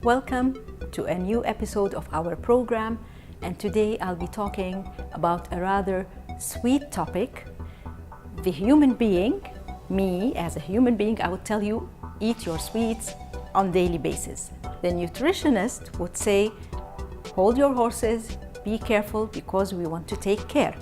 Welcome to a new episode of our program, and today I'll be talking about a rather sweet topic. The human being, me as a human being, I would tell you, eat your sweets on a daily basis. The nutritionist would say, hold your horses, be careful because we want to take care.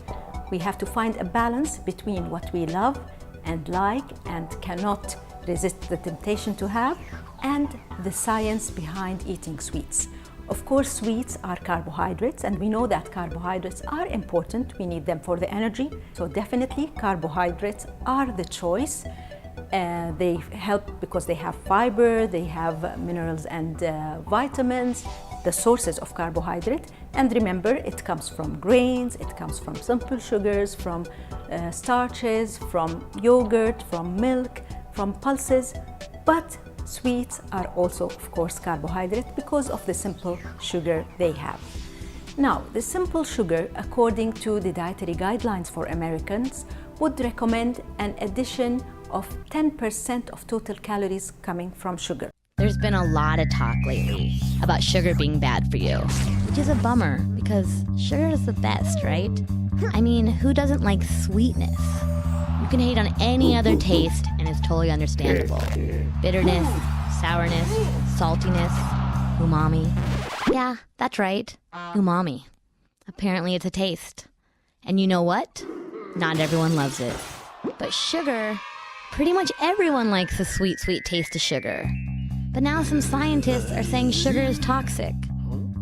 We have to find a balance between what we love and like and cannot resist the temptation to have, and the science behind eating sweets. Of course, sweets are carbohydrates, and we know that carbohydrates are important. We need them for the energy. So definitely carbohydrates are the choice. They help because they have fiber, they have minerals and vitamins, the sources of carbohydrate. And remember, it comes from grains, it comes from simple sugars, from starches, from yogurt, from milk, from pulses. But sweets are also, of course, carbohydrate because of the simple sugar they have. Now, the simple sugar, according to the dietary guidelines for Americans, would recommend an addition of 10% of total calories coming from sugar. There's been a lot of talk lately about sugar being bad for you, which is a bummer because sugar is the best, right? I mean, who doesn't like sweetness? You can hate on any other taste and it's totally understandable. Bitterness, sourness, saltiness, umami. Yeah, that's right, umami. Apparently it's a taste. And you know what? Not everyone loves it. But sugar, pretty much everyone likes the sweet, sweet taste of sugar. But now some scientists are saying sugar is toxic.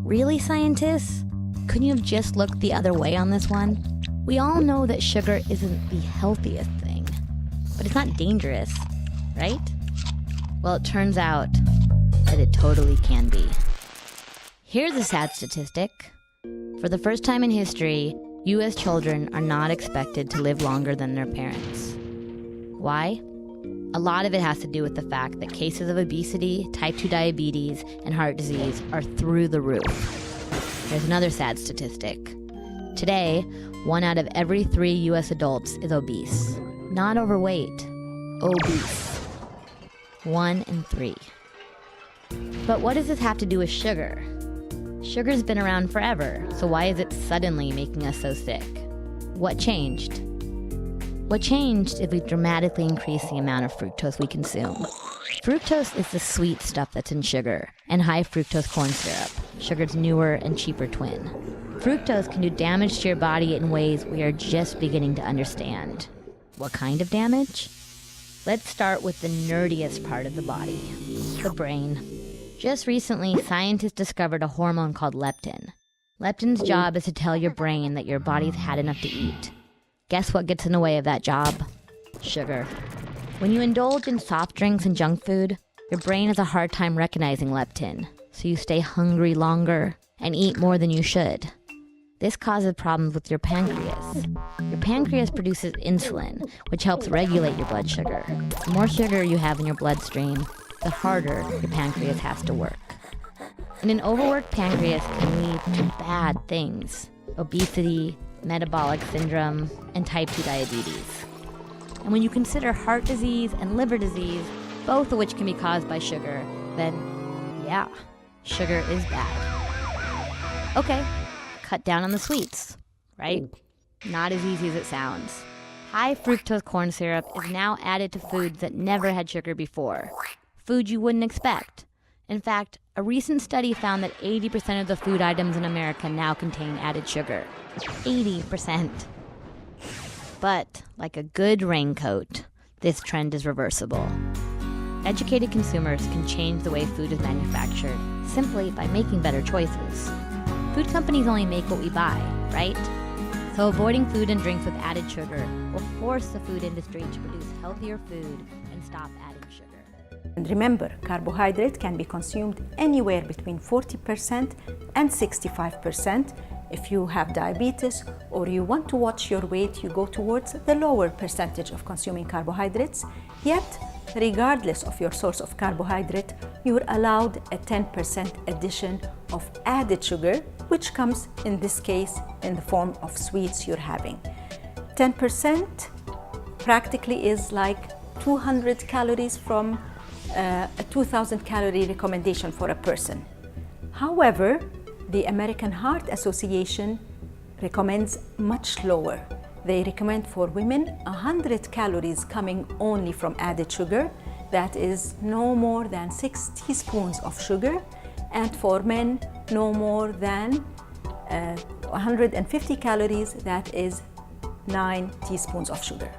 Really, scientists? Couldn't you have just looked the other way on this one? We all know that sugar isn't the healthiest thing, but it's not dangerous, right? Well, it turns out that it totally can be. Here's a sad statistic. For the first time in history, U.S. children are not expected to live longer than their parents. Why? A lot of it has to do with the fact that cases of obesity, type 2 diabetes, and heart disease are through the roof. There's another sad statistic. Today, 1 out of every 3 U.S. adults is obese. Not overweight, obese. 1 in 3. But what does this have to do with sugar? Sugar's been around forever, so why is it suddenly making us so sick? What changed? What changed is we've dramatically increased the amount of fructose we consume. Fructose is the sweet stuff that's in sugar, and high fructose corn syrup, sugar's newer and cheaper twin. Fructose can do damage to your body in ways we are just beginning to understand. What kind of damage? Let's start with the nerdiest part of the body, the brain. Just recently, scientists discovered a hormone called leptin. Leptin's job is to tell your brain that your body's had enough to eat. Guess what gets in the way of that job? Sugar. When you indulge in soft drinks and junk food, your brain has a hard time recognizing leptin, so you stay hungry longer and eat more than you should. This causes problems with your pancreas. Your pancreas produces insulin, which helps regulate your blood sugar. The more sugar you have in your bloodstream, the harder your pancreas has to work. And an overworked pancreas can lead to bad things: obesity, metabolic syndrome, and type 2 diabetes. And when you consider heart disease and liver disease, both of which can be caused by sugar, then yeah, sugar is bad. Okay. Cut down on the sweets, right? Not as easy as it sounds. High fructose corn syrup is now added to foods that never had sugar before. Food you wouldn't expect. In fact, a recent study found that 80% of the food items in America now contain added sugar. 80%. But, like a good raincoat, this trend is reversible. Educated consumers can change the way food is manufactured simply by making better choices. Food companies only make what we buy, right? So avoiding food and drinks with added sugar will force the food industry to produce healthier food and stop adding sugar. And remember, carbohydrate can be consumed anywhere between 40% and 65%. If you have diabetes or you want to watch your weight, you go towards the lower percentage of consuming carbohydrates. Yet, regardless of your source of carbohydrate, you're allowed a 10% addition of added sugar, which comes in this case in the form of sweets you're having. 10% practically is like 200 calories from a 2,000 calorie recommendation for a person. However, the American Heart Association recommends much lower. They recommend for women 100 calories coming only from added sugar, that is no more than 6 teaspoons of sugar, and for men no more than 150 calories, that is 9 teaspoons of sugar.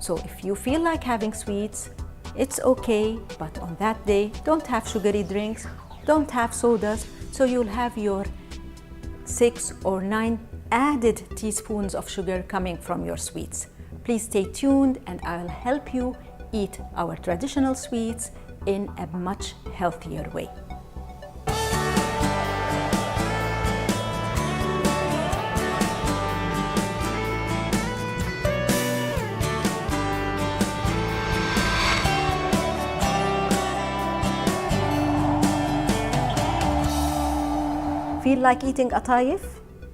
So if you feel like having sweets, it's okay, but on that day, don't have sugary drinks, don't have sodas, so you'll have your 6 or 9 added teaspoons of sugar coming from your sweets. Please stay tuned and I'll help you eat our traditional sweets in a much healthier way. Feel like eating atayef?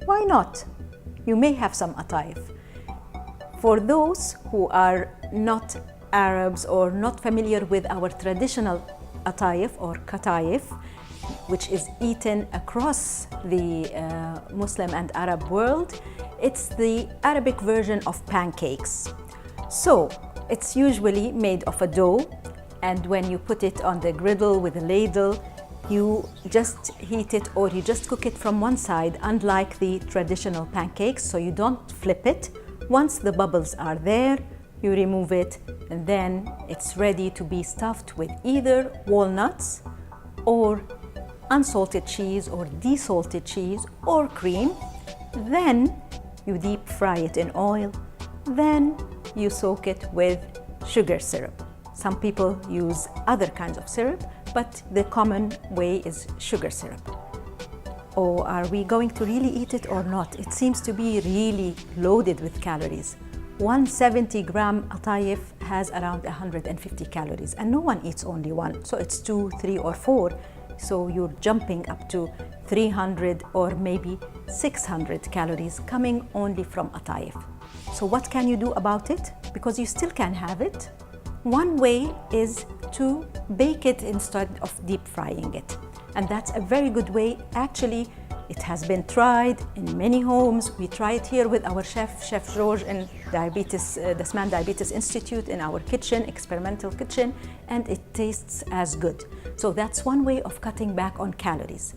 Why not? You may have some atayef. For those who are not Arabs or not familiar with our traditional atayef or katayef, which is eaten across the Muslim and Arab world, it's the Arabic version of pancakes. So it's usually made of a dough, and when you put it on the griddle with a ladle, you just heat it or you just cook it from one side, unlike the traditional pancakes, so you don't flip it. Once the bubbles are there, you remove it, and then it's ready to be stuffed with either walnuts or unsalted cheese or desalted cheese or cream. Then you deep fry it in oil. Then you soak it with sugar syrup. Some people use other kinds of syrup, but the common way is sugar syrup. Oh, are we going to really eat it or not? It seems to be really loaded with calories. 170-gram atayef has around 150 calories, and no one eats only one, so it's 2, 3, or 4. So you're jumping up to 300 or maybe 600 calories coming only from atayef. So what can you do about it? Because you still can have it. One way is to bake it instead of deep frying it. And that's a very good way. Actually, it has been tried in many homes. We try it here with our Chef George in Dasman Diabetes Institute in our kitchen, experimental kitchen, and it tastes as good. So that's one way of cutting back on calories.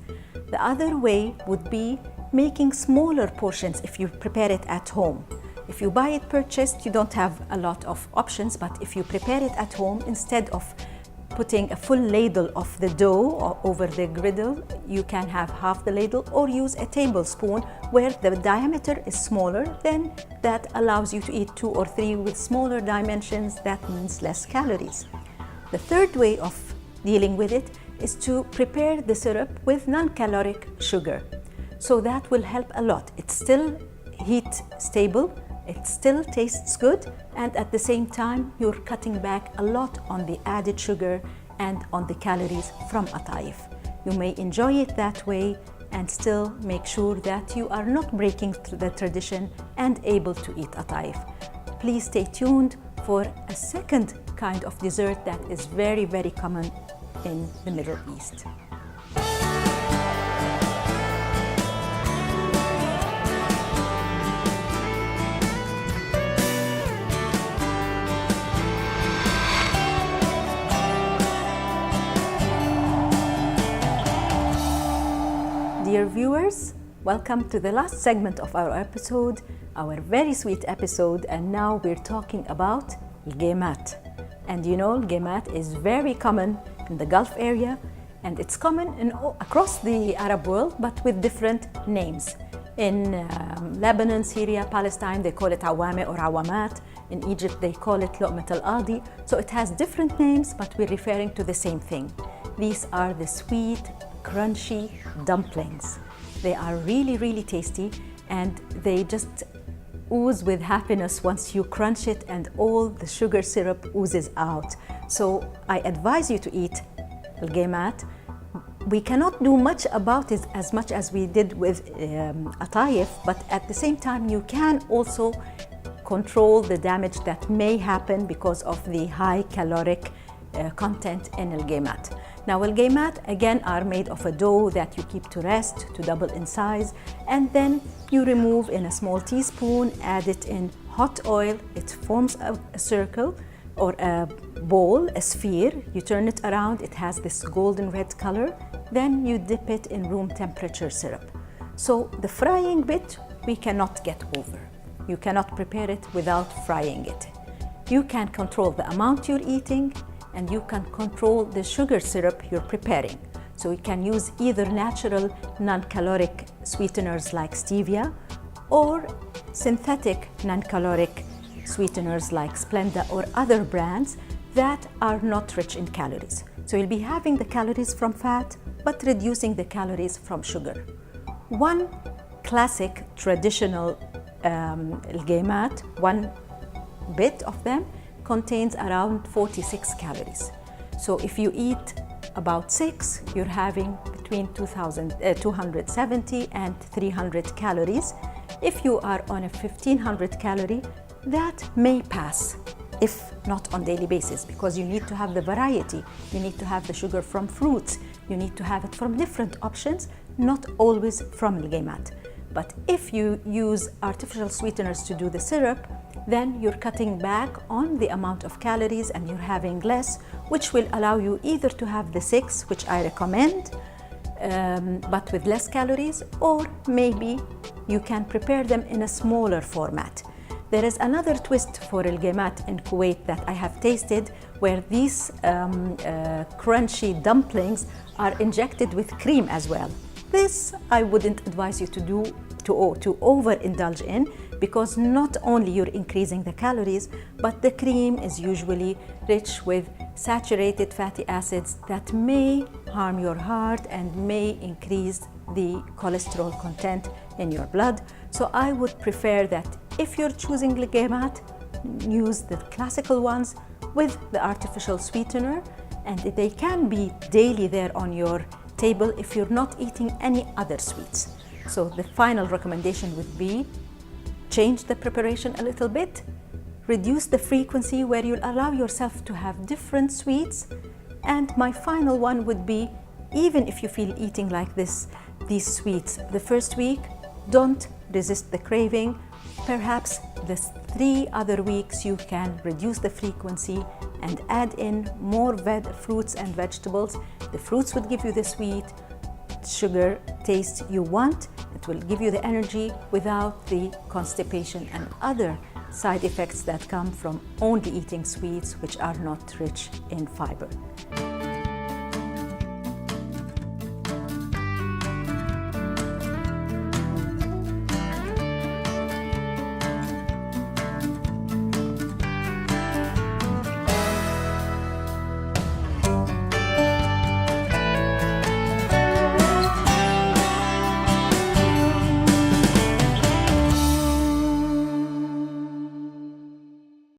The other way would be making smaller portions if you prepare it at home. If you buy it purchased, you don't have a lot of options, but if you prepare it at home, instead of putting a full ladle of the dough over the griddle, you can have half the ladle or use a tablespoon where the diameter is smaller. Then that allows you to eat 2 or 3 with smaller dimensions. That means less calories. The third way of dealing with it is to prepare the syrup with non-caloric sugar. So that will help a lot. It's still heat stable, it still tastes good, and at the same time, you're cutting back a lot on the added sugar and on the calories from atayef. You may enjoy it that way and still make sure that you are not breaking the tradition and able to eat atayef. Please stay tuned for a second kind of dessert that is very, very common in the Middle East. Dear viewers, welcome to the last segment of our episode, our very sweet episode, and now we're talking about القيمات. And you know, القيمات is very common in the Gulf area, and it's common across the Arab world, but with different names. In Lebanon, Syria, Palestine, they call it awame or awamat. In Egypt, they call it lu'mat al-adi. So it has different names, but we're referring to the same thing. These are the sweet, crunchy dumplings. They are really, really tasty, and they just ooze with happiness once you crunch it and all the sugar syrup oozes out. So I advise you to eat al-qaimat. We cannot do much about it as much as we did with atayef, but at the same time you can also control the damage that may happen because of the high caloric content in الجيمات. Now الجيمات again are made of a dough that you keep to rest to double in size, and then you remove in a small teaspoon, add it in hot oil, it forms a circle or a bowl, a sphere, you turn it around, it has this golden red color, then you dip it in room temperature syrup. So the frying bit we cannot get over. You cannot prepare it without frying it. You can control the amount you're eating, and you can control the sugar syrup you're preparing. So you can use either natural non-caloric sweeteners like stevia or synthetic non-caloric sweeteners like Splenda or other brands that are not rich in calories. So you'll be having the calories from fat, but reducing the calories from sugar. One classic traditional الجيمات, one bit of them contains around 46 calories. So if you eat about 6, you're having between 270 and 300 calories. If you are on a 1500 calorie, that may pass, if not on daily basis, because you need to have the variety. You need to have the sugar from fruits. You need to have it from different options, not always from الجيمات. But if you use artificial sweeteners to do the syrup, then you're cutting back on the amount of calories and you're having less, which will allow you either to have the 6, which I recommend, but with less calories, or maybe you can prepare them in a smaller format. There is another twist for الجيمات in Kuwait that I have tasted, where these crunchy dumplings are injected with cream as well. This I wouldn't advise you to do, to overindulge in, because not only you're increasing the calories, but the cream is usually rich with saturated fatty acids that may harm your heart and may increase the cholesterol content in your blood. So I would prefer that if you're choosing الجيمات, use the classical ones with the artificial sweetener, and they can be daily there on your table if you're not eating any other sweets. So the final recommendation would be change the preparation a little bit, reduce the frequency where you'll allow yourself to have different sweets, and my final one would be, even if you feel eating like this, these sweets the first week, don't resist the craving. Perhaps the 3 other weeks you can reduce the frequency and add in more fruits and vegetables. The fruits would give you the sweet sugar taste you want. It will give you the energy without the constipation and other side effects that come from only eating sweets which are not rich in fiber.